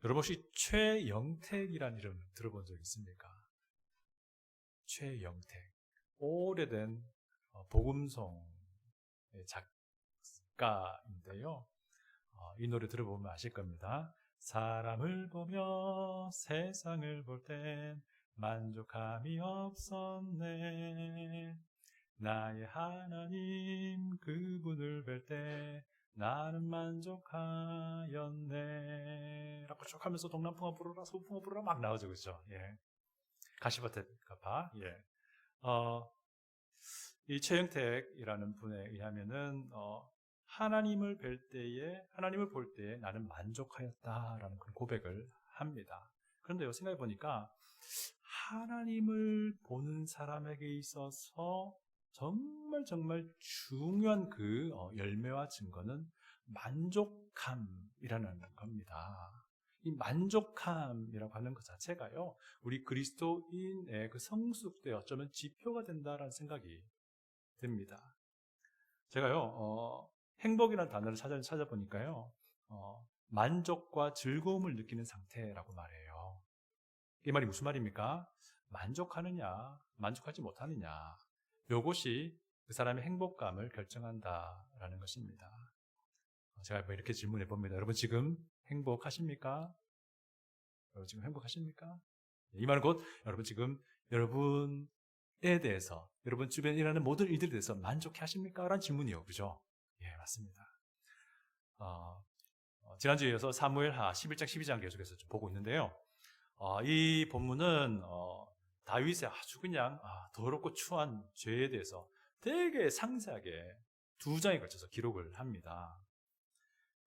여러분 혹시 최영택이라는 이름 들어본 적 있습니까? 최영택. 오래된 복음송의 작가인데요. 이 노래 들어보면 아실 겁니다. 사람을 보며 세상을 볼 땐 만족함이 없었네. 나의 하나님 그분을 뵐 때 나는 만족하였네. 라고 쭉 하면서 동남풍아 부르라 서풍아 부르라 막 나오죠. 그죠? 예. 가시밭에 가봐. 예. 이 최영택이라는 분에 의하면은 하나님을 하나님을 볼 때에 나는 만족하였다라는 그런 고백을 합니다. 그런데요, 생각해 보니까 하나님을 보는 사람에게 있어서 정말 중요한 그 열매와 증거는 만족함이라는 겁니다. 이 만족함이라고 하는 것 자체가요, 우리 그리스도인의 그 성숙도에 어쩌면 지표가 된다라는 생각이 듭니다. 제가요, 행복이라는 단어를 찾아보니까요, 만족과 즐거움을 느끼는 상태라고 말해요. 이 말이 무슨 말입니까? 만족하느냐, 만족하지 못하느냐, 이것이 그 사람의 행복감을 결정한다라는 것입니다. 제가 이렇게 질문해 봅니다. 여러분 지금 행복하십니까? 여러분 지금 행복하십니까? 이 말은 곧 여러분 지금 여러분에 대해서, 여러분 주변에 일어나는 모든 일들에 대해서 만족해 하십니까? 라는 질문이에요. 그죠? 예, 맞습니다. 지난주에 이어서 사무엘하 11장 12장 계속해서 좀 보고 있는데요. 이 본문은 다윗의 아주 그냥 더럽고 추한 죄에 대해서 되게 상세하게 2장에 걸쳐서 기록을 합니다.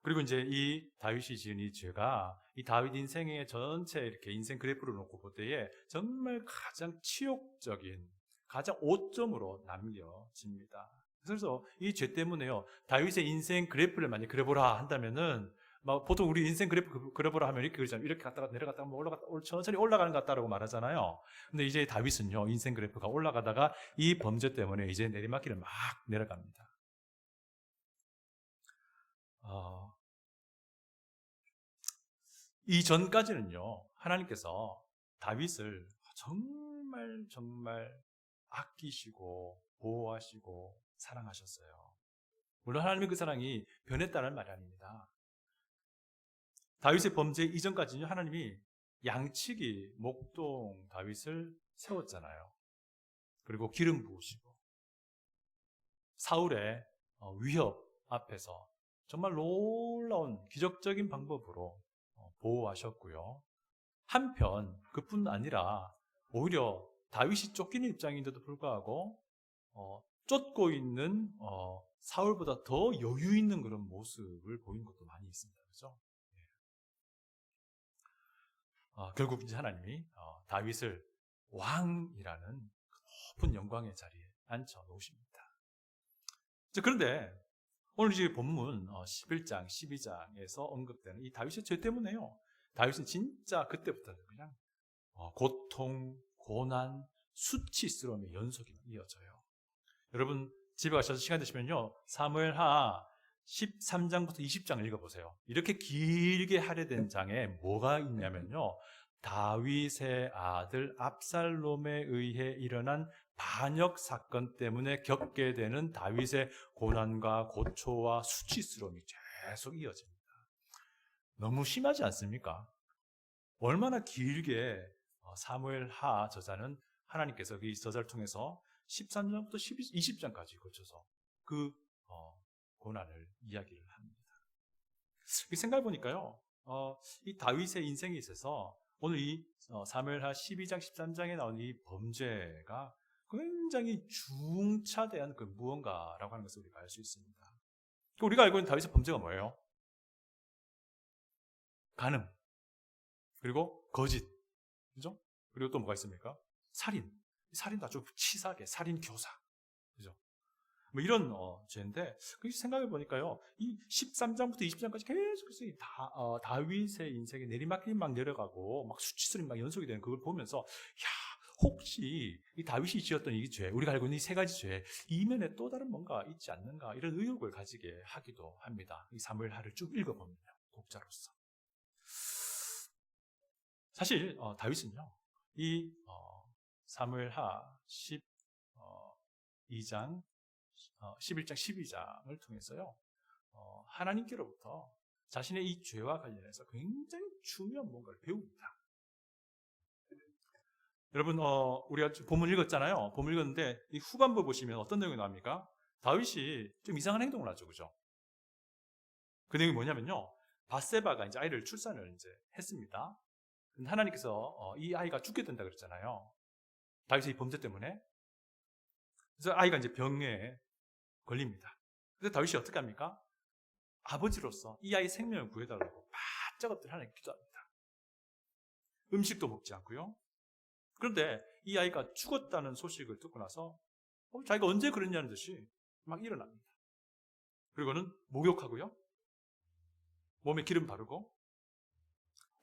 그리고 이제 이 다윗이 지은 이 죄가 이 다윗 인생의 전체 이렇게 인생 그래프를 놓고 볼 때에 정말 가장 치욕적인, 가장 오점으로 남겨집니다. 그래서 이 죄 때문에요, 다윗의 인생 그래프를 만약 그려보라 한다면은, 보통 우리 인생 그래프 그려보라 하면 이렇게 그러잖아요. 이렇게 갔다가 내려갔다가 천천히 올라가는 것 같다라고 말하잖아요. 근데 이제 다윗은요, 인생 그래프가 올라가다가 이 범죄 때문에 이제 내리막길을 막 내려갑니다. 이 전까지는요, 하나님께서 다윗을 정말 아끼시고 보호하시고 사랑하셨어요. 물론 하나님의 그 사랑이 변했다는 말이 아닙니다. 다윗의 범죄 이전까지는 하나님이 양치기 목동 다윗을 세웠잖아요. 그리고 기름 부으시고 사울의 위협 앞에서 정말 놀라운 기적적인 방법으로 보호하셨고요. 한편 그뿐 아니라 오히려 다윗이 쫓기는 입장인데도 불구하고 쫓고 있는 사울보다 더 여유 있는 그런 모습을 보이는 것도 많이 있습니다. 그렇죠? 결국 이제 하나님이 다윗을 왕이라는 높은 영광의 자리에 앉혀 놓으십니다. 그런데 오늘 이제 본문 11장, 12장에서 언급되는 이 다윗의 죄 때문에요, 다윗은 진짜 그때부터는 그냥 고통, 고난, 수치스러움의 연속이 이어져요. 여러분 집에 가셔서 시간 되시면요, 사무엘하 13장부터 20장 읽어보세요. 이렇게 길게 할애된 장에 뭐가 있냐면요, 다윗의 아들 압살롬에 의해 일어난 반역 사건 때문에 겪게 되는 다윗의 고난과 고초와 수치스러움이 계속 이어집니다. 너무 심하지 않습니까? 얼마나 길게 사무엘하 저자는 하나님께서 이 저자를 통해서 13장부터 20장까지 거쳐서 그 고난을 이야기를 합니다. 생각해 보니까요, 이 다윗의 인생에 있어서 오늘 이 사무엘하 12장 13장에 나온 이 범죄가 굉장히 중차대한 그 무언가라고 하는 것을 우리가 알 수 있습니다. 우리가 알고 있는 다윗의 범죄가 뭐예요? 간음, 그리고 거짓, 그죠? 그리고 또 뭐가 있습니까? 살인도 아주 치사하게 살인 교사, 그죠? 뭐 이런 죄인데, 생각해 보니까요, 이 13장부터 20장까지 계속해서 다윗의 인생에 내리막길 막 내려가고 막 수치스러움이 막 연속이 되는 그걸 보면서, 혹시 이 다윗이 지었던 이 죄, 우리가 알고 있는 이 3가지 죄 이면에 또 다른 뭔가 있지 않는가, 이런 의혹을 가지게 하기도 합니다. 이 사무엘하를 쭉 읽어보면요, 독자로서. 사실 다윗은요, 이 사무엘하 12장, 11장, 12장을 통해서요, 하나님께로부터 자신의 이 죄와 관련해서 굉장히 중요한 뭔가를 배웁니다. 여러분, 우리가 본문 읽었잖아요. 본문 읽었는데 이 후반부 보시면 어떤 내용이 나옵니까? 다윗이 좀 이상한 행동을 하죠, 그죠? 그 내용이 뭐냐면요, 밧세바가 이제 아이를 출산을 이제 했습니다. 근데 하나님께서 이 아이가 죽게 된다 그랬잖아요. 다윗의 이 범죄 때문에. 그래서 아이가 이제 병에 걸립니다. 그래서 다윗이 어떻게 합니까? 아버지로서 이 아이 생명을 구해달라고 바짝 엎드려 하나님께 기도합니다. 음식도 먹지 않고요. 그런데 이 아이가 죽었다는 소식을 듣고 나서 자기가 언제 그랬냐는 듯이 막 일어납니다. 그리고는 목욕하고요, 몸에 기름 바르고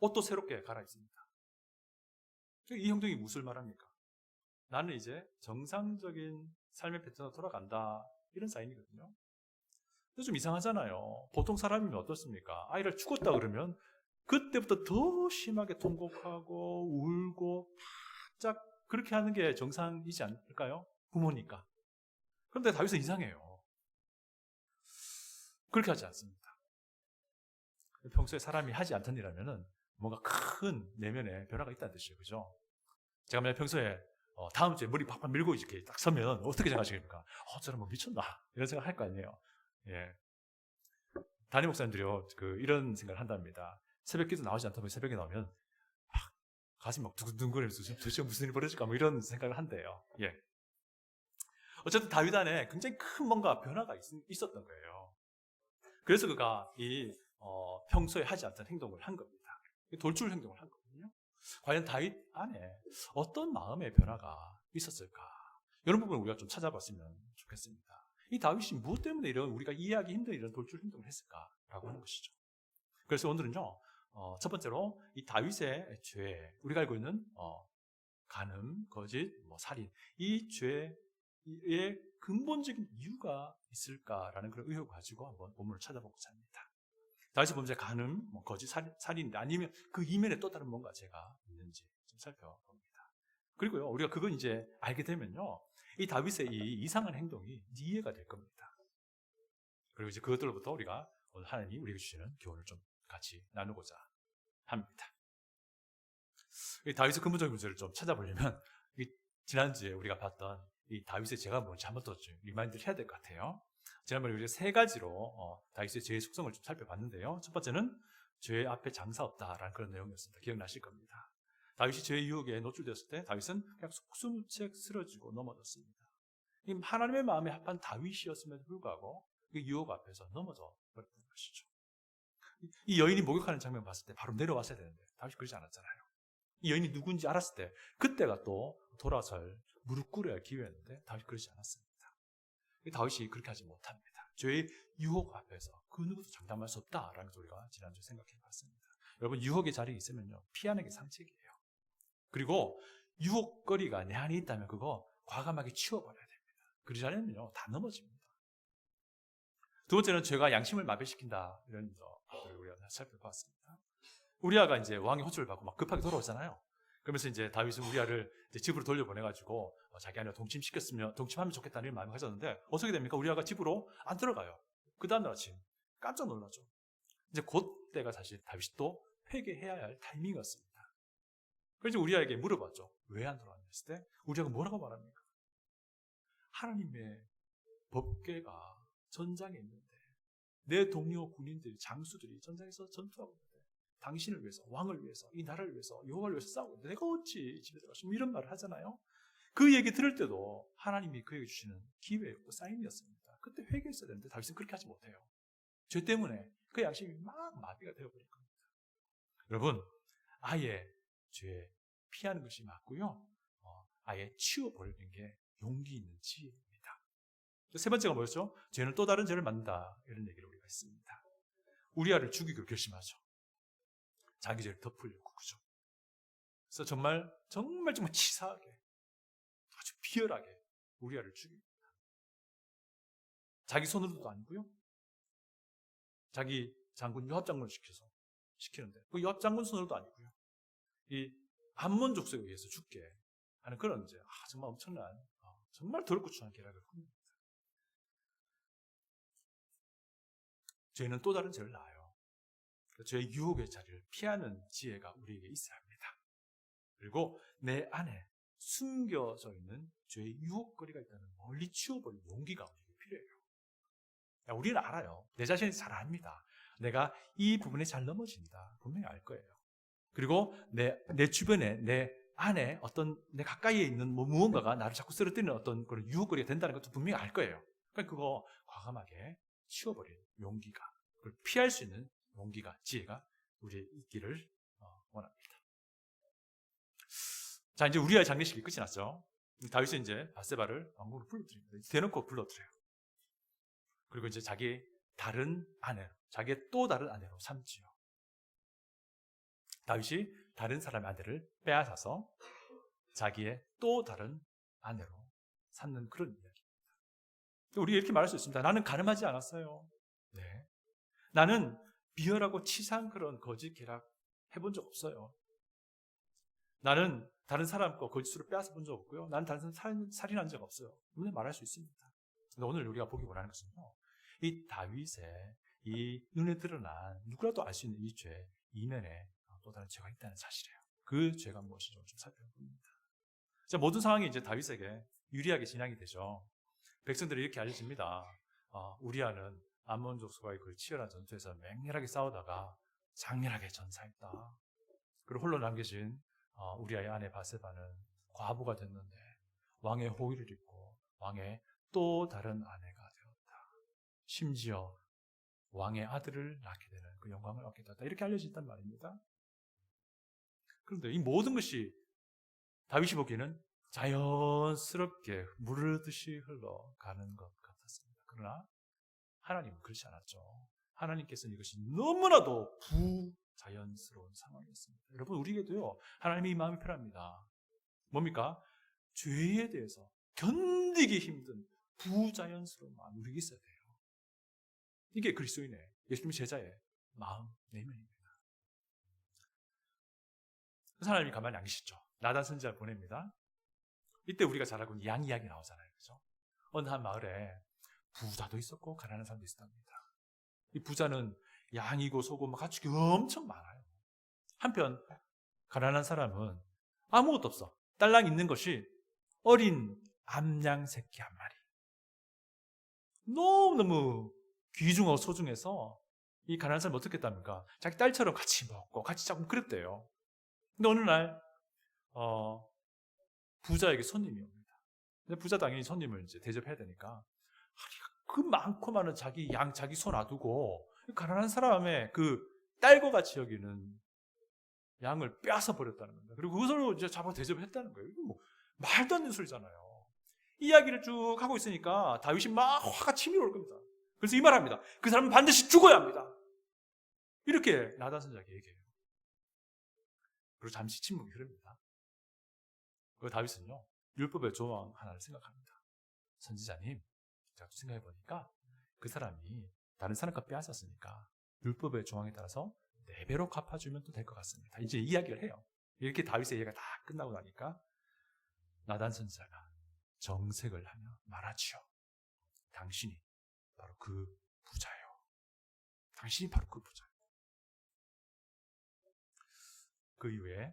옷도 새롭게 갈아입습니다. 이 행동이 무엇을 말합니까? 나는 이제 정상적인 삶의 패턴으로 돌아간다, 이런 사인이거든요. 근데 좀 이상하잖아요. 보통 사람이면 어떻습니까? 아이를 죽었다 그러면 그때부터 더 심하게 통곡하고 울고 바짝 그렇게 하는 게 정상이지 않을까요? 부모니까. 그런데 다윗은 이상해요. 그렇게 하지 않습니다. 평소에 사람이 하지 않던 일하면은 뭔가 큰 내면에 변화가 있다는 뜻이에요. 그죠? 제가 만약 평소에 다음 주에 머리 팍팍 밀고 이렇게 딱 서면 어떻게 생각하시겠습니까? 저는 뭐 미쳤나? 이런 생각 할 거 아니에요. 예. 담임 목사님들이요, 이런 생각을 한답니다. 새벽 기도 나오지 않다 보니 새벽에 나오면 가슴이 막 두근두근거리면서 도대체 무슨 일이 벌어질까? 뭐 이런 생각을 한대요. 예. 어쨌든 다윗 안에 굉장히 큰 뭔가 변화가 있었던 거예요. 그래서 그가 평소에 하지 않던 행동을 한 겁니다. 돌출 행동을 한 거거든요. 과연 다윗 안에 어떤 마음의 변화가 있었을까? 이런 부분을 우리가 좀 찾아봤으면 좋겠습니다. 이 다윗이 무엇 때문에 이런 우리가 이해하기 힘든 이런 돌출 행동을 했을까라고 하는 것이죠. 그래서 오늘은요, 첫 번째로 이 다윗의 죄, 우리가 알고 있는 간음, 거짓, 살인, 이 죄의 근본적인 이유가 있을까라는 그런 의혹을 가지고 한번 본문을 찾아보고자 합니다. 다윗의 범죄, 간음, 거짓, 살인인데 아니면 그 이면에 또 다른 뭔가 죄가 있는지 좀 살펴봅니다. 그리고요, 우리가 그걸 이제 알게 되면요, 이 다윗의 이 이상한 행동이 이해가 될 겁니다. 그리고 이제 그것들로부터 우리가 오늘 하나님이 우리에게 주시는 교훈을 좀 같이 나누고자 합니다. 이 다윗의 근본적인 문제를 좀 찾아보려면 지난주에 우리가 봤던 이 다윗의 죄가 뭔지 한번 더 리마인드를 해야 될 것 같아요. 지난번에 우리가 세 가지로 다윗의 죄의 속성을 좀 살펴봤는데요. 첫 번째는 죄 앞에 장사 없다라는 그런 내용이었습니다. 기억나실 겁니다. 다윗이 죄의 유혹에 노출되었을 때 다윗은 그냥 속수무책 쓰러지고 넘어졌습니다. 하나님의 마음에 합한 다윗이었음에도 불구하고 그 유혹 앞에서 넘어져 버렸던 것이죠. 이 여인이 목욕하는 장면 봤을 때 바로 내려왔어야 되는데 다윗이 그러지 않았잖아요. 이 여인이 누군지 알았을 때 그때가 또 돌아설 무릎 꿇어야 할 기회였는데 다윗이 그러지 않았습니다. 다윗이 그렇게 하지 못합니다. 죄의 유혹 앞에서 그 누구도 장담할 수 없다라는 것을 우리가 지난주에 생각해 봤습니다. 여러분, 유혹의 자리에 있으면요, 피하는 게 상책이에요. 그리고 유혹거리가 내 안에 있다면 그거 과감하게 치워버려야 됩니다. 그러지 않으면요, 다 넘어집니다. 두 번째는 죄가 양심을 마비시킨다, 이런 것들을 우리가 살펴봤습니다. 우리아가 이제 왕의 호출을 받고 막 급하게 돌아오잖아요. 그러면서 이제 다윗은 우리아를 이제 집으로 돌려보내가지고 자기 아내와 동침하면 좋겠다는 마음을 가졌는데 어떻게 됩니까? 우리아가 집으로 안 들어가요. 그 다음날 아침 깜짝 놀라죠. 이제 그때가 사실 다윗이 또 회개해야 할 타이밍이었습니다. 그래서 우리아에게 물어봤죠. 왜 안 들어왔냐 했을 때 우리아가 뭐라고 말합니까? 하나님의 법궤가 전장에 있는데 내 동료 군인들, 장수들이 전장에서 전투하고 있는데 당신을 위해서, 왕을 위해서, 이 나라를 위해서, 여호와를 위해서 싸우고 있는데 내가 어찌 집에 들어가서 이런 말을 하잖아요. 그 얘기 들을 때도 하나님이 그에게 주시는 기회였고 사인이었습니다. 그때 회개했어야 되는데 다윗은 그렇게 하지 못해요. 죄 때문에 그 양심이 막 마비가 되어버릴 겁니다. 여러분, 아예 죄 피하는 것이 맞고요, 아예 치워버리는 게 용기 있는 지혜입니다. 세 번째가 뭐였죠? 죄는 또 다른 죄를 만든다, 이런 얘기를 우리가 했습니다. 우리아를 죽이기로 결심하죠. 자기 죄를 덮으려고, 그죠? 그래서 정말 치사하게, 아주 비열하게 우리아를 죽입니다. 자기 손으로도 아니고요, 자기 장군 요압 장군을 시키는데 그 요압 장군 손으로도 아니고요, 이 암몬 족속에 의해서 죽게 하는 그런 이제 정말 엄청난 정말 더럽고 추한 계략을 풉니다. 죄는 또 다른 죄를 낳아요. 죄의 유혹의 자리를 피하는 지혜가 우리에게 있어야 합니다. 그리고 내 안에 숨겨져 있는 죄의 유혹거리가 있다는 멀리 치워버리는 용기가 우리에게 필요해요. 우리는 알아요. 내 자신이 잘 압니다. 내가 이 부분에 잘 넘어진다. 분명히 알 거예요. 그리고 내 주변에, 내 안에 어떤 내 가까이에 있는 무언가가 나를 자꾸 쓰러뜨리는 어떤 그런 유혹거리가 된다는 것도 분명히 알 거예요. 그러니까 그거 과감하게 치워버리는 용기가, 그걸 피할 수 있는 용기가, 지혜가 우리의 있기를 원합니다. 자, 이제 우리아의 장례식이 끝이 났죠. 다윗은 이제 밧세바를 왕궁으로 불러들입니다. 대놓고 불러들여요. 그리고 이제 자기의 다른 아내로, 자기의 또 다른 아내로 삼지요. 다윗이 다른 사람의 아내를 빼앗아서 자기의 또 다른 아내로 삼는 그런 이야기입니다. 우리가 이렇게 말할 수 있습니다. 나는 가늠하지 않았어요. 네. 나는 비열하고 치사한 그런 거짓 계략 해본 적 없어요. 나는 다른 사람 거 거짓으로 빼앗아 본 적 없고요. 나는 다른 사람 살인한 적 없어요. 분명히 말할 수 있습니다. 근데 오늘 우리가 보기 원하는 것은요, 이 다윗의 이 눈에 드러난 누구라도 알 수 있는 이 죄 이면에 또 다른 죄가 있다는 사실이에요. 그 죄가 무엇인지 좀 살펴봅니다. 자, 모든 상황이 이제 다윗에게 유리하게 진행이 되죠. 백성들이 이렇게 알려집니다. 우리아는 암몬 족속과의 그 치열한 전투에서 맹렬하게 싸우다가 장렬하게 전사했다. 그리고 홀로 남겨진 우리아의 아내 밧세바는 과부가 됐는데 왕의 호의를 입고 왕의 또 다른 아내가 되었다. 심지어 왕의 아들을 낳게 되는 그 영광을 얻게 되었다. 이렇게 알려졌단 말입니다. 그런데 이 모든 것이 다윗이 보기에는 자연스럽게 물르듯이 흘러가는 것 같았습니다. 그러나 하나님은 그렇지 않았죠. 하나님께서는 이것이 너무나도 부자연스러운 상황이었습니다. 여러분, 우리에게도요, 하나님의 이 마음이 필요합니다. 뭡니까? 죄에 대해서 견디기 힘든 부자연스러운 마음이 우리에게 있어야 돼요. 이게 그리스도인의, 예수님의 제자의 마음 내면입니다. 하나님이 가만히 안 계시죠. 나단 선지자를 보냅니다. 이때 우리가 잘 알고 있는 양 이야기 나오잖아요. 그죠? 어느 한 마을에 부자도 있었고 가난한 사람도 있었답니다. 이 부자는 양이고 소고 가축이 엄청 많아요. 한편 가난한 사람은 아무것도 없어. 딸랑 있는 것이 어린 암양 새끼 한 마리. 너무너무 귀중하고 소중해서 이 가난한 사람은 어떻게 했답니까? 자기 딸처럼 같이 먹고 같이 자꾸 그랬대요. 근데 어느 날 부자에게 손님이 옵니다. 근데 부자 당연히 손님을 이제 대접해야 되니까 그 많고 많은 자기 양, 자기 소 놔두고 가난한 사람의 그 딸과 같이 여기는 양을 빼앗아 버렸다는 겁니다. 그리고 그것으로 이제 잡아 대접했다는 거예요. 이거 뭐 말도 안 되는 소리잖아요. 이야기를 쭉 하고 있으니까 다윗이 막 화가 치밀어 올 겁니다. 그래서 이 말합니다. 그 사람은 반드시 죽어야 합니다. 이렇게 나단 선지자에게 얘기해요. 그리고 잠시 침묵이 흐릅니다. 그 다윗은요, 율법의 조항 하나를 생각합니다. 선지자님, 제가 생각해 보니까 그 사람이 다른 사람 것 빼앗았으니까 율법의 조항에 따라서 4배로 갚아주면 또 될 것 같습니다. 이제 이야기를 해요. 이렇게 다윗의 얘기가 다 끝나고 나니까 나단 선지자가 정색을 하며 말하지요. 당신이 바로 그 부자예요. 당신이 바로 그 부자예요. 그 이후에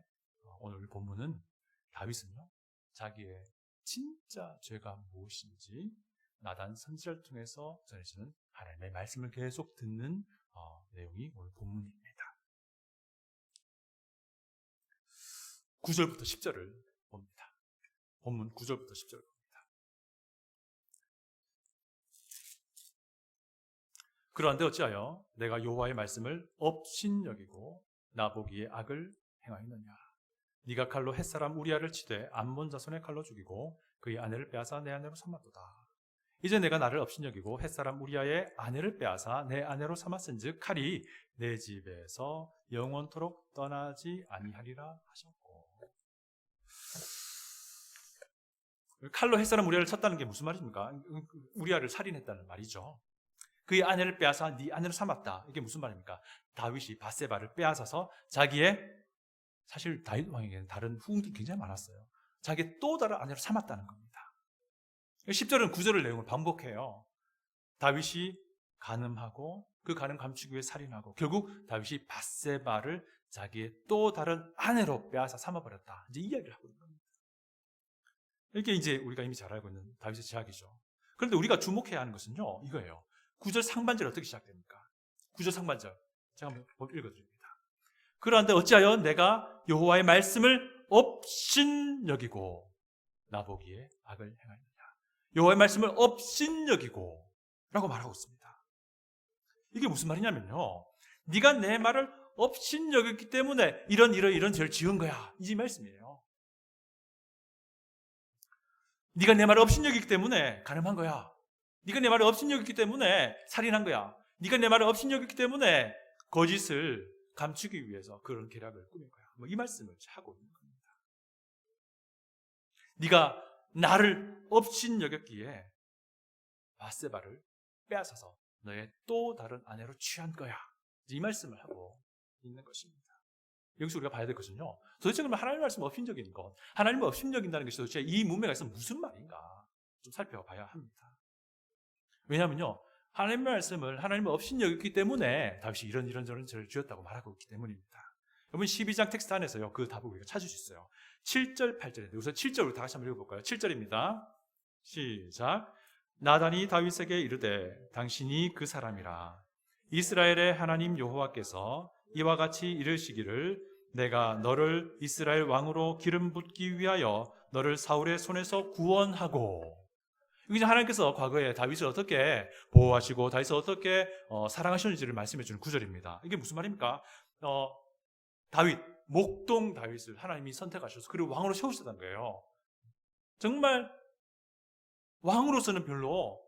오늘 본문은 다윗은요, 자기의 진짜 죄가 무엇인지 나단 선지자를 통해서 전해지는 하나님의 말씀을 계속 듣는 내용이 오늘 본문입니다. 9절부터 10절을 봅니다. 본문 9절부터 10절을 봅니다. 그러한데 어찌하여 내가 여호와의 말씀을 업신여기고 나보기에 악을 행하였느냐. 네가 칼로 햇사람 우리아를 치되 암몬 자손의 칼로 죽이고 그의 아내를 빼앗아 내 아내로 삼았도다. 이제 내가 나를 업신여기고 햇사람 우리아의 아내를 빼앗아 내 아내로 삼았은즉 칼이 내 집에서 영원토록 떠나지 아니하리라 하셨고. 칼로 햇사람 우리아를 쳤다는 게 무슨 말입니까? 우리아를 살인했다는 말이죠. 그의 아내를 빼앗아 네 아내로 삼았다. 이게 무슨 말입니까? 다윗이 밧세바를 빼앗아서 자기의 사실 다윗 왕에게는 다른 후궁들이 굉장히 많았어요. 자기 또 다른 아내로 삼았다는 겁니다. 10절은 9절의 내용을 반복해요. 다윗이 간음하고 그 간음 감추기 위해 살인하고 결국 다윗이 밧세바를 자기의 또 다른 아내로 빼앗아 삼아버렸다. 이제 이야기를 하고 있는 겁니다. 이렇게 이제 우리가 이미 잘 알고 있는 다윗의 제약이죠. 그런데 우리가 주목해야 하는 것은요, 이거예요. 9절 상반절 어떻게 시작됩니까? 9절 상반절. 제가 한번 읽어드립니다. 그런데 어찌하여 내가 여호와의 말씀을 업신여기고 나보기에 악을 행하느냐. 여호와의 말씀을 업신여기고 라고 말하고 있습니다. 이게 무슨 말이냐면요, 네가 내 말을 업신여겼기 때문에 이런 죄를 지은 거야, 이 말씀이에요. 네가 내 말을 업신여겼기 때문에 간음한 거야. 네가 내 말을 업신여겼기 때문에 살인한 거야. 네가 내 말을 업신여겼기 때문에 거짓을 감추기 위해서 그런 계략을 꾸민 거야. 뭐 이 말씀을 하고 있는 겁니다. 네가 나를 업신여겼기에 밧세바를 빼앗아서 너의 또 다른 아내로 취한 거야. 이 말씀을 하고 있는 것입니다. 여기서 우리가 봐야 될 것은요, 도대체 그러면 하나님의 말씀 업신여기는 것, 하나님을 업신여긴다는 것이 도대체 이 문맥에서 무슨 말인가 좀 살펴봐야 합니다. 왜냐하면요, 하나님의 말씀을 하나님을 업신여겼기 때문에 다윗이 이런 죄를 지었다고 말하고 있기 때문입니다. 여러분 12장 텍스트 안에서요, 그 답을 우리가 찾을 수 있어요. 7절, 8절인데 우선 7절로 다 같이 한번 읽어볼까요? 7절입니다. 시작. 나단이 다윗에게 이르되 당신이 그 사람이라. 이스라엘의 하나님 여호와께서 이와 같이 이르시기를 내가 너를 이스라엘 왕으로 기름 붓기 위하여 너를 사울의 손에서 구원하고. 이제 하나님께서 과거에 다윗을 어떻게 보호하시고 다윗을 어떻게 사랑하셨는지를 말씀해 주는 구절입니다. 이게 무슨 말입니까? 다윗, 목동 다윗을 하나님이 선택하셔서 그를 왕으로 세우셨다는 거예요. 정말 왕으로서는 별로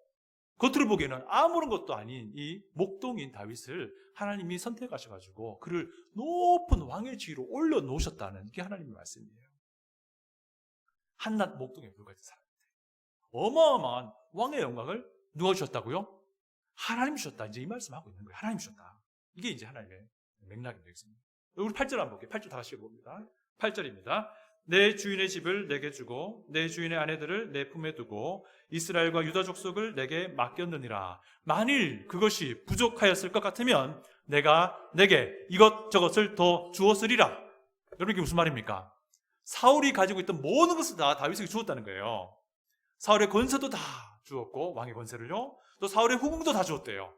겉으로 보기에는 아무런 것도 아닌 이 목동인 다윗을 하나님이 선택하셔가지고 그를 높은 왕의 지위로 올려놓으셨다는 게 하나님의 말씀이에요. 한낱 목동에 불과했던 사람인데 어마어마한 왕의 영광을 누가 주셨다고요? 하나님 주셨다. 이제 이 말씀하고 있는 거예요. 하나님 주셨다. 이게 이제 하나님의 맥락이 되겠습니다. 우리 8절 한번 볼게요. 8절 다 같이 읽어봅니다. 8절입니다. 내 주인의 집을 내게 주고 내 주인의 아내들을 내 품에 두고 이스라엘과 유다 족속을 내게 맡겼느니라. 만일 그것이 부족하였을 것 같으면 내가 내게 이것저것을 더 주었으리라. 여러분 이게 무슨 말입니까? 사울이 가지고 있던 모든 것을 다 다윗에게 주었다는 거예요. 사울의 권세도 다 주었고 왕의 권세를요, 또 사울의 후궁도 다 주었대요.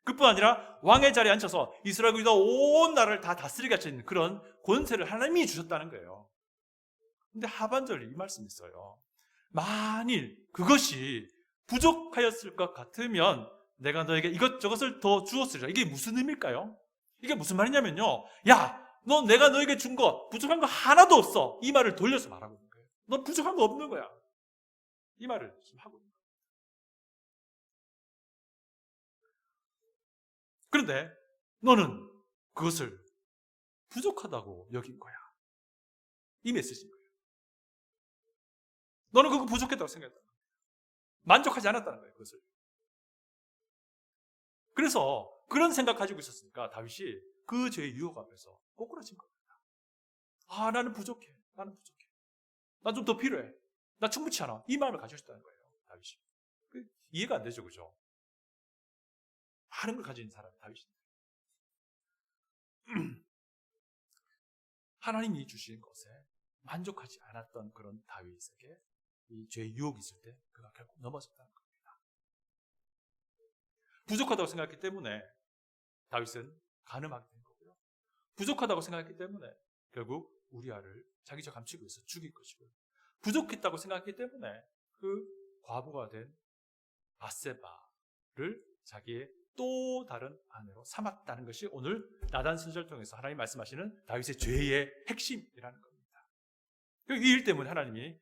그뿐 아니라 왕의 자리에 앉혀서 이스라엘 유다 온 나라를 다 다스리게 하시는 그런 권세를 하나님이 주셨다는 거예요. 근데 하반절에 이 말씀이 있어요. 만일 그것이 부족하였을 것 같으면 내가 너에게 이것저것을 더 주었으리라. 이게 무슨 의미일까요? 이게 무슨 말이냐면요, 야, 너 내가 너에게 준 거 부족한 거 하나도 없어. 이 말을 돌려서 말하고 있는 거예요. 너 부족한 거 없는 거야. 이 말을 지금 하고 있는 거예요. 그런데 너는 그것을 부족하다고 여긴 거야. 이 메시지인 거예요. 너는 그거 부족했다고 생각했다. 만족하지 않았다는 거예요, 그것을. 그래서 그런 생각 가지고 있었으니까 다윗이 그 죄의 유혹 앞에서 꼬꾸라진 겁니다. 아, 나는 부족해. 나는 부족해. 난 좀 더 필요해. 나 충분치 않아. 이 마음을 가지셨다는 거예요, 다윗이. 이해가 안 되죠, 그죠? 많은 걸 가진 사람, 다윗인데. 하나님이 주신 것에 만족하지 않았던 그런 다윗에게 이 죄의 유혹이 있을 때 그가 결국 넘어졌다는 겁니다. 부족하다고 생각했기 때문에 다윗은 간음하게 된 거고요. 부족하다고 생각했기 때문에 결국 우리아를 자기 죄 감추기 위해서 죽일 것이고요. 부족했다고 생각했기 때문에 그 과부가 된 밧세바를 자기의 또 다른 아내로 삼았다는 것이 오늘 나단 선지자를 통해서 하나님 말씀하시는 다윗의 죄의 핵심이라는 겁니다. 이 일 때문에 하나님이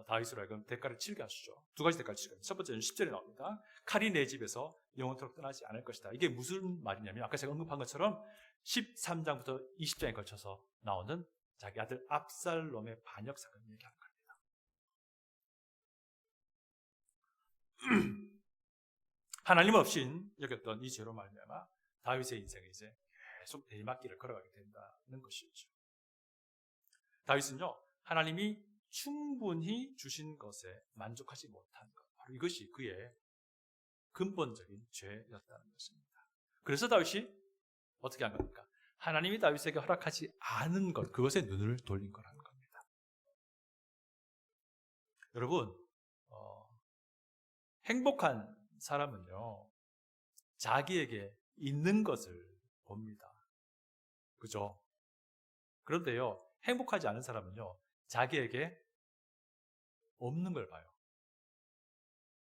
다윗으로 하여금 대가를 치르게 하시죠. 두 가지 대가를 치르게 하시죠. 첫 번째는 10절에 나옵니다. 칼이 내 집에서 영원토록 떠나지 않을 것이다. 이게 무슨 말이냐면 아까 제가 언급한 것처럼 13장부터 20장에 걸쳐서 나오는 자기 아들 압살롬의 반역 사건을 얘기하는 겁니다. 하나님 없인 여겼던 이 죄로 말미암아 다윗의 인생에 이제 계속 내리막길을 걸어가게 된다는 것이죠. 다윗은요, 하나님이 충분히 주신 것에 만족하지 못한 것, 바로 이것이 그의 근본적인 죄였다는 것입니다. 그래서 다윗이 어떻게 한 겁니까? 하나님이 다윗에게 허락하지 않은 것, 그것에 눈을 돌린 거라는 겁니다. 여러분, 행복한 사람은요, 자기에게 있는 것을 봅니다. 그죠? 그런데요, 행복하지 않은 사람은요, 자기에게 없는 걸 봐요.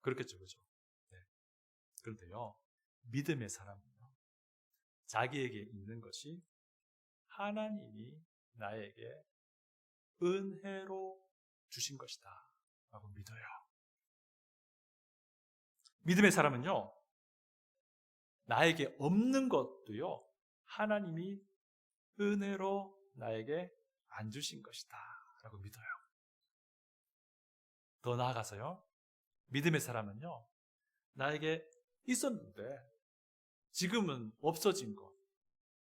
그렇겠죠, 그죠? 네. 그런데요, 믿음의 사람은요, 자기에게 있는 것이 하나님이 나에게 은혜로 주신 것이다 라고 믿어요. 믿음의 사람은요, 나에게 없는 것도요, 하나님이 은혜로 나에게 안 주신 것이다 라고 믿어요. 더 나아가서요, 믿음의 사람은요, 나에게 있었는데 지금은 없어진 것,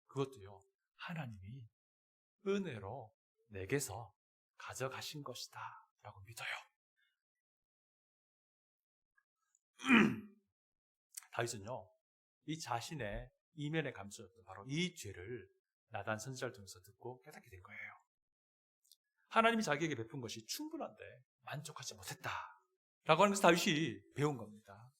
그것도요, 하나님이 은혜로 내게서 가져가신 것이다 라고 믿어요. 다윗은요, 이 자신의 이면에 감춰졌던 바로 이 죄를 나단 선지자를 통해서 듣고 깨닫게 된 거예요. 하나님이 자기에게 베푼 것이 충분한데 만족하지 못했다 라고 하는 것을 다윗이 배운 겁니다.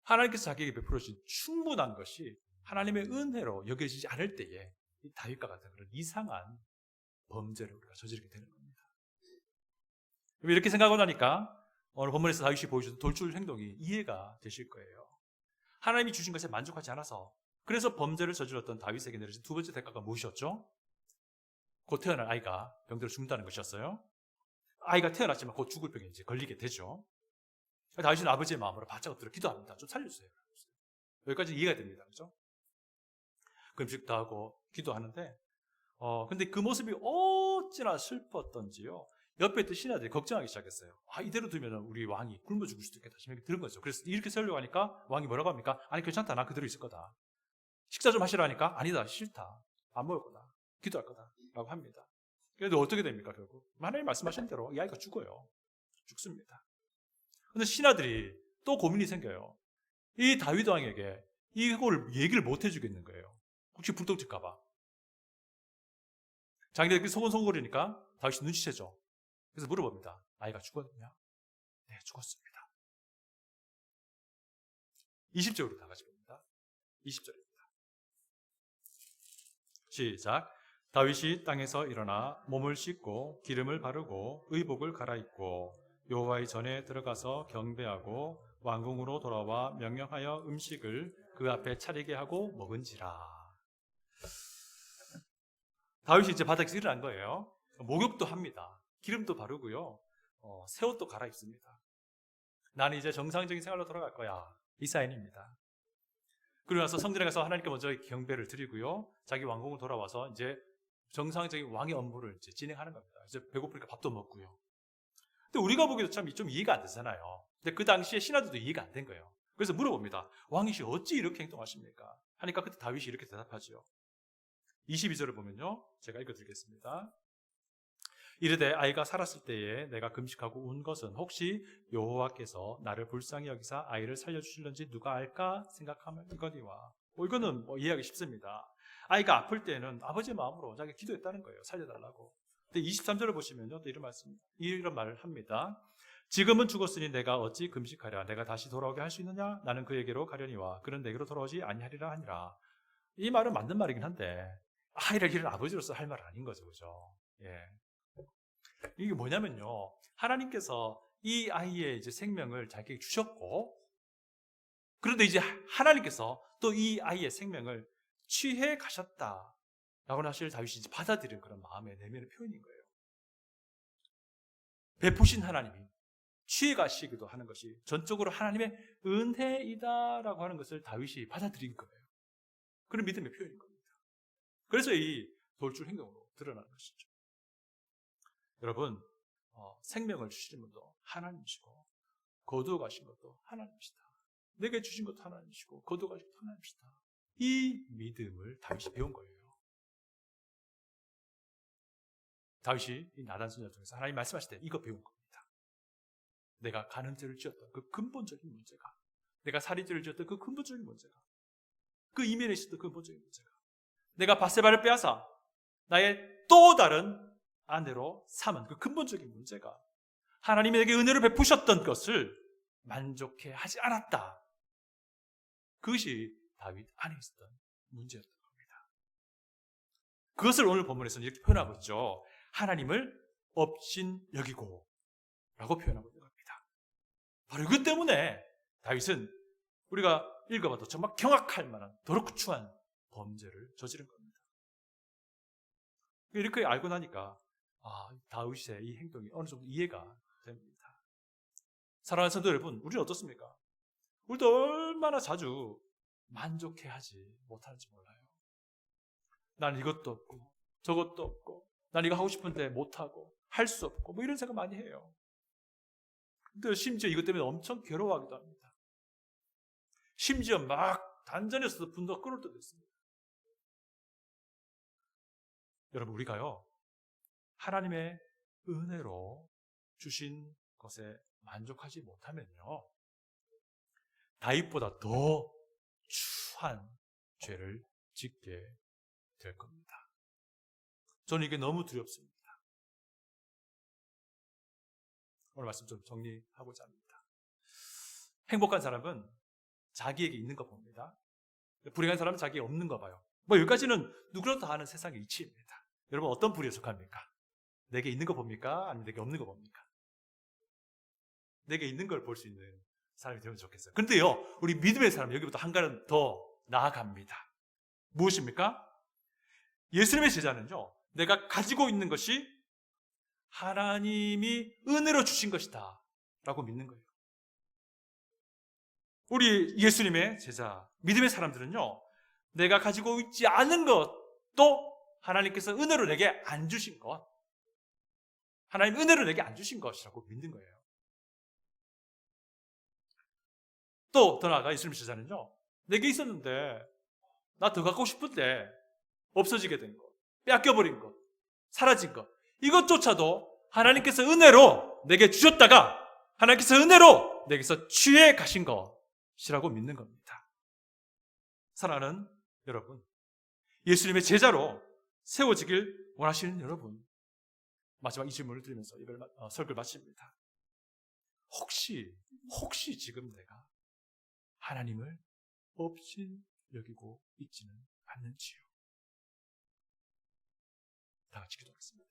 하나님께서 자기에게 베풀어 주신 충분한 것이 하나님의 은혜로 여겨지지 않을 때에 이 다윗과 같은 그런 이상한 범죄를 우리가 저지르게 되는 겁니다. 이렇게 생각하고 나니까 오늘 본문에서 다윗이 보여준 돌출 행동이 이해가 되실 거예요. 하나님이 주신 것에 만족하지 않아서 그래서 범죄를 저질렀던 다윗에게 내려진 두 번째 대가가 무엇이었죠? 곧 태어날 아이가 병들어 죽는다는 것이었어요. 아이가 태어났지만 곧 죽을 병에 이제 걸리게 되죠. 다윗은 아버지의 마음으로 바짝 엎드려 기도합니다. 좀 살려주세요. 여기까지 이해가 됩니다. 그죠? 금식도 하고 기도하는데, 근데 그 모습이 어찌나 슬펐던지요. 옆에 있던 신하들이 걱정하기 시작했어요. 이대로 두면 우리 왕이 굶어 죽을 수도 있겠다 생각이 들은 거죠. 그래서 이렇게 살려고 하니까 왕이 뭐라고 합니까? 아니, 괜찮다. 나 그대로 있을 거다. 식사 좀 하시라 하니까 아니다. 싫다. 안 먹을 거다. 기도할 거다. 라고 합니다. 그래도 어떻게 됩니까, 결국? 하나님 말씀하신 대로 이 아이가 죽어요. 죽습니다. 근데 신하들이 또 고민이 생겨요. 이 다윗 왕에게 이걸 얘기를 못 해주겠는 거예요. 혹시 불똥 튈까봐. 자기들끼리 소곤소곤거리니까 다윗이 눈치채죠. 그래서 물어봅니다. 아이가 죽었냐? 네, 죽었습니다. 20절로 다 같이 봅니다. 20절입니다. 시작. 다윗이 땅에서 일어나 몸을 씻고 기름을 바르고 의복을 갈아입고 여호와의 전에 들어가서 경배하고 왕궁으로 돌아와 명령하여 음식을 그 앞에 차리게 하고 먹은지라. 다윗이 이제 바닥에서 일어난 거예요. 목욕도 합니다. 기름도 바르고요. 새 옷도 갈아입습니다. 나는 이제 정상적인 생활로 돌아갈 거야. 이 사인입니다. 그러고 나서 성전에 가서 하나님께 먼저 경배를 드리고요. 자기 왕궁으로 돌아와서 이제 정상적인 왕의 업무를 이제 진행하는 겁니다. 이제 배고프니까 밥도 먹고요. 근데 우리가 보기에도 참 좀 이해가 안 되잖아요. 근데 그 당시에 신하들도 이해가 안 된 거예요. 그래서 물어봅니다. 왕이시 어찌 이렇게 행동하십니까? 하니까 그때 다윗이 이렇게 대답하죠. 22절을 보면요. 제가 읽어드리겠습니다. 이르되 아이가 살았을 때에 내가 금식하고 운 것은 혹시 여호와께서 나를 불쌍히 여기사 아이를 살려주실런지 누가 알까 생각하거니와. 이거는 이해하기 쉽습니다. 아이가 아플 때는 아버지의 마음으로 자기가 기도했다는 거예요. 살려달라고. 근데 23절을 보시면요, 또 이런 말을 합니다. 지금은 죽었으니 내가 어찌 금식하랴? 내가 다시 돌아오게 할 수 있느냐? 나는 그에게로 가려니와 그는 내게로 돌아오지 아니하리라 하니라. 이 말은 맞는 말이긴 한데 아이를 기른 아버지로서 할 말은 아닌 거죠, 그죠? 예. 이게 뭐냐면요, 하나님께서 이 아이의 이제 생명을 자기에게 주셨고, 그런데 이제 하나님께서 또 이 아이의 생명을 취해 가셨다라고 사실 다윗이 받아들인 그런 마음의 내면의 표현인 거예요. 베푸신 하나님이 취해 가시기도 하는 것이 전적으로 하나님의 은혜이다라고 하는 것을 다윗이 받아들인 거예요. 그런 믿음의 표현인 겁니다. 그래서 이 돌출 행동으로 드러나는 것이죠. 여러분, 생명을 주시는 분도 하나님이시고 거두어 가신 것도 하나님이시다. 내게 주신 것도 하나님이시고 거두어 가신 것도 하나님이시다. 이 믿음을 다윗이 배운 거예요. 다윗이 이 나단 선지자 중에서 하나님 말씀하실 때 이거 배운 겁니다. 내가 간음죄를 지었던 그 근본적인 문제가, 내가 살인죄를 지었던 그 근본적인 문제가, 그 이면에 있었던 근본적인 문제가, 내가 밧세바를 빼앗아 나의 또 다른 아내로 삼은 그 근본적인 문제가 하나님이 내게 은혜를 베푸셨던 것을 만족해 하지 않았다. 그것이 다윗 안에 있었던 문제였던 겁니다. 그것을 오늘 본문에서는 이렇게 표현하고 있죠. 하나님을 업신 여기고 라고 표현하고 있는 겁니다. 바로 그 때문에 다윗은 우리가 읽어봐도 정말 경악할 만한 더럽추한 범죄를 저지른 겁니다. 이렇게 알고 나니까 다윗의 이 행동이 어느 정도 이해가 됩니다. 사랑하는 성도 여러분, 우리는 어떻습니까? 우리도 얼마나 자주 만족해하지 못하는지 몰라요. 난 이것도 없고 저것도 없고 난 이거 하고 싶은데 못하고 할 수 없고 뭐 이런 생각 많이 해요. 근데 심지어 이것 때문에 엄청 괴로워하기도 합니다. 심지어 막 단전에서도 분노가 끓을 때도 있습니다. 여러분, 우리가요 하나님의 은혜로 주신 것에 만족하지 못하면요 다윗보다 더 추한 죄를 짓게 될 겁니다. 저는 이게 너무 두렵습니다. 오늘 말씀 좀 정리하고자 합니다. 행복한 사람은 자기에게 있는 거 봅니다. 불행한 사람은 자기에게 없는 거 봐요. 뭐 여기까지는 누구라도 다 아는 세상의 이치입니다. 여러분, 어떤 부류에 속합니까? 내게 있는 거 봅니까? 아니면 내게 없는 거 봅니까? 내게 있는 걸 볼 수 있는 사람이 되면 좋겠어요. 그런데요, 우리 믿음의 사람 여기부터 한 걸음 더 나아갑니다. 무엇입니까? 예수님의 제자는요, 내가 가지고 있는 것이 하나님이 은혜로 주신 것이다 라고 믿는 거예요. 우리 예수님의 제자, 믿음의 사람들은요, 내가 가지고 있지 않은 것도 하나님께서 은혜로 내게 안 주신 것, 하나님 은혜로 내게 안 주신 것이라고 믿는 거예요. 또 더 나아가 예수님 제자는요, 내게 있었는데 나 더 갖고 싶은데 없어지게 된 것, 뺏겨버린 것, 사라진 것, 이것조차도 하나님께서 은혜로 내게 주셨다가 하나님께서 은혜로 내게서 취해 가신 것이라고 믿는 겁니다. 사랑하는 여러분, 예수님의 제자로 세워지길 원하시는 여러분, 마지막 이 질문을 드리면서 이걸 설교를 마칩니다. 혹시 지금 내가 하나님을 업신 여기고 있지는 않는지요? 다 같이 기도하겠습니다.